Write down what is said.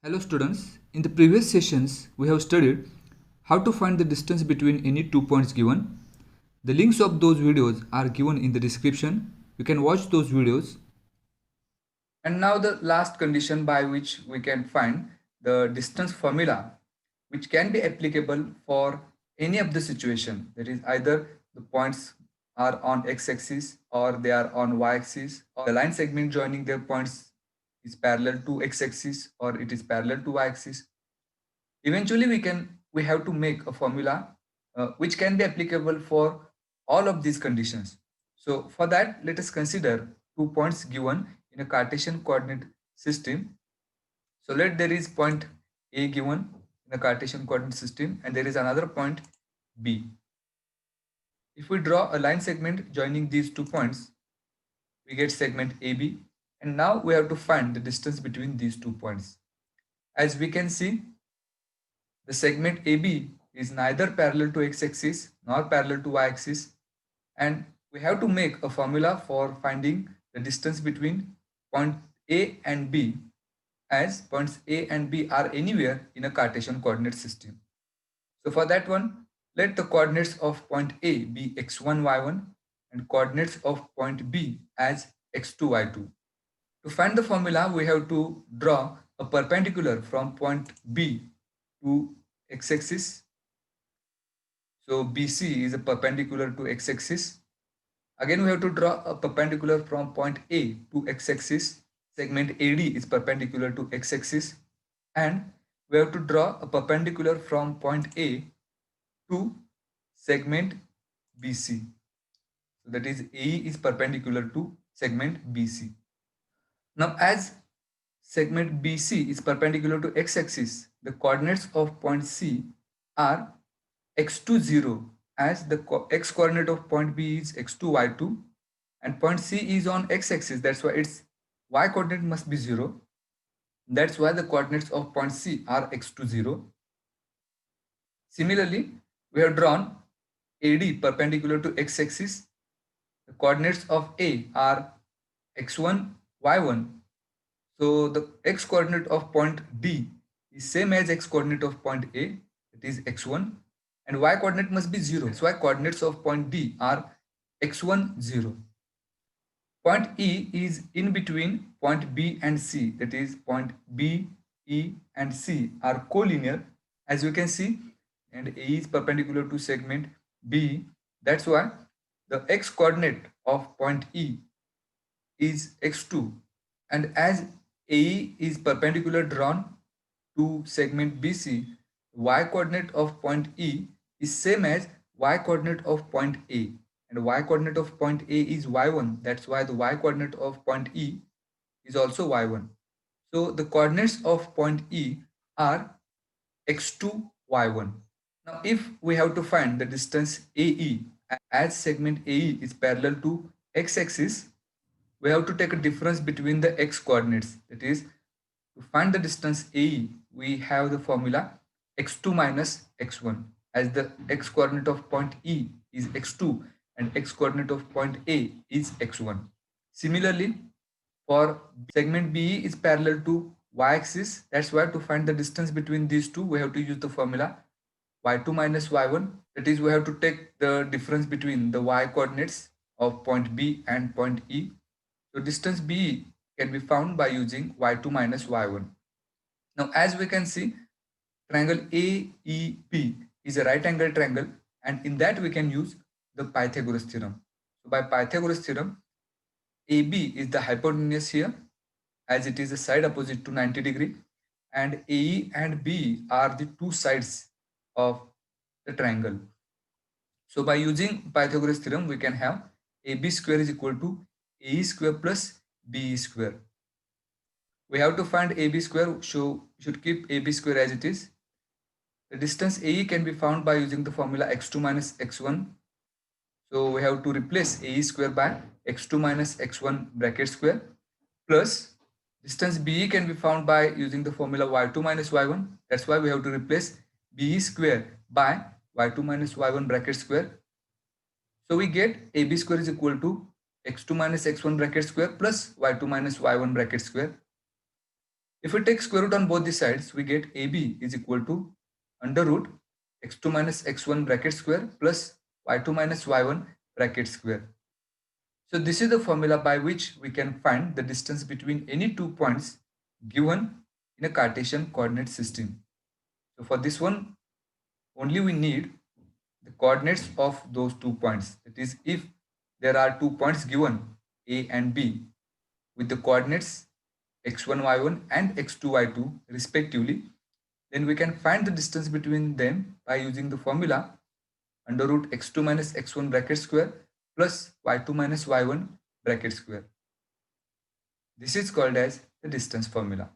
Hello students, in the previous sessions we have studied how to find the distance between any 2 points given. The links of those videos are given in the description. You can watch those videos. And now the last condition by which we can find the distance formula, which can be applicable for any of the situation. That is, either the points are on x-axis or they are on y-axis, or the line segment joining their points is parallel to x-axis or it is parallel to y-axis. Eventually we have to make a formula which can be applicable for all of these conditions. So for that, let us consider 2 points given in a Cartesian coordinate system. So let there is point A given in a Cartesian coordinate system and there is another point B. If we draw a line segment joining these 2 points, we get segment AB, and now we have to find the distance between these 2 points. As we can see, the segment AB is neither parallel to x-axis nor parallel to y-axis, and we have to make a formula for finding the distance between point A and B, as points A and B are anywhere in a Cartesian coordinate system. So for that one, let the coordinates of point A be x1, y1 and coordinates of point B as x2, y2. To find the formula, we have to draw a perpendicular from point B to x-axis. So BC is a perpendicular to x-axis. Again, we have to draw a perpendicular from point A to x-axis. Segment AD is perpendicular to x-axis. And we have to draw a perpendicular from point A to segment BC. So that is AE is perpendicular to segment BC. Now as segment BC is perpendicular to x-axis, the coordinates of point C are x2, 0, as the x coordinate of point B is x2, y2, and point C is on x-axis. That's why its y coordinate must be 0. That's why the coordinates of point C are x2, 0. Similarly, we have drawn AD perpendicular to x-axis. The coordinates of A are x1, y1. So the x coordinate of point D is same as x coordinate of point A, it is x1, and y coordinate must be 0. That's why coordinates of point D are x1, 0. Point E is in between point B and C, that is point B, E and C are collinear, as you can see, and A is perpendicular to segment B. That's why the x coordinate of point E is x2, and as AE is perpendicular drawn to segment BC, y coordinate of point E is same as y coordinate of point A, and y coordinate of point A is y1. That's why the y coordinate of point E is also y1. So the coordinates of point E are x2, y1. Now if we have to find the distance AE, as segment AE is parallel to x-axis, we have to take a difference between the x coordinates. That is, to find the distance AE, we have the formula x2 minus x1, as the x coordinate of point E is x2 and x coordinate of point A is x1. Similarly, for segment BE is parallel to y-axis. That's why to find the distance between these two, we have to use the formula y2 minus y1. That is, we have to take the difference between the y coordinates of point B and point E. So distance B can be found by using y2 minus y1. Now as we can see, triangle AEP is a right angle triangle, and in that we can use the Pythagoras theorem. So by Pythagoras theorem, AB is the hypotenuse here, as it is a side opposite to 90 degree, and AE and B are the two sides of the triangle. So by using Pythagoras theorem, we can have AB square is equal to AE square plus BE square. We have to find AB square, so we should keep AB square as it is. The distance AE can be found by using the formula x2 minus x1. So we have to replace AE square by x2 minus x1 bracket square, plus distance BE can be found by using the formula y2 minus y1. That's why we have to replace BE square by y2 minus y1 bracket square. So we get AB square is equal to x2 minus x1 bracket square plus y2 minus y1 bracket square. If we take square root on both the sides, we get AB is equal to under root x2 minus x1 bracket square plus y2 minus y1 bracket square. So this is the formula by which we can find the distance between any 2 points given in a Cartesian coordinate system. So for this one, only we need the coordinates of those 2 points. That is, if there are 2 points given, A and B, with the coordinates x1, y1 and x2, y2 respectively, then we can find the distance between them by using the formula under root x2 minus x1 bracket square plus y2 minus y1 bracket square. This is called as the distance formula.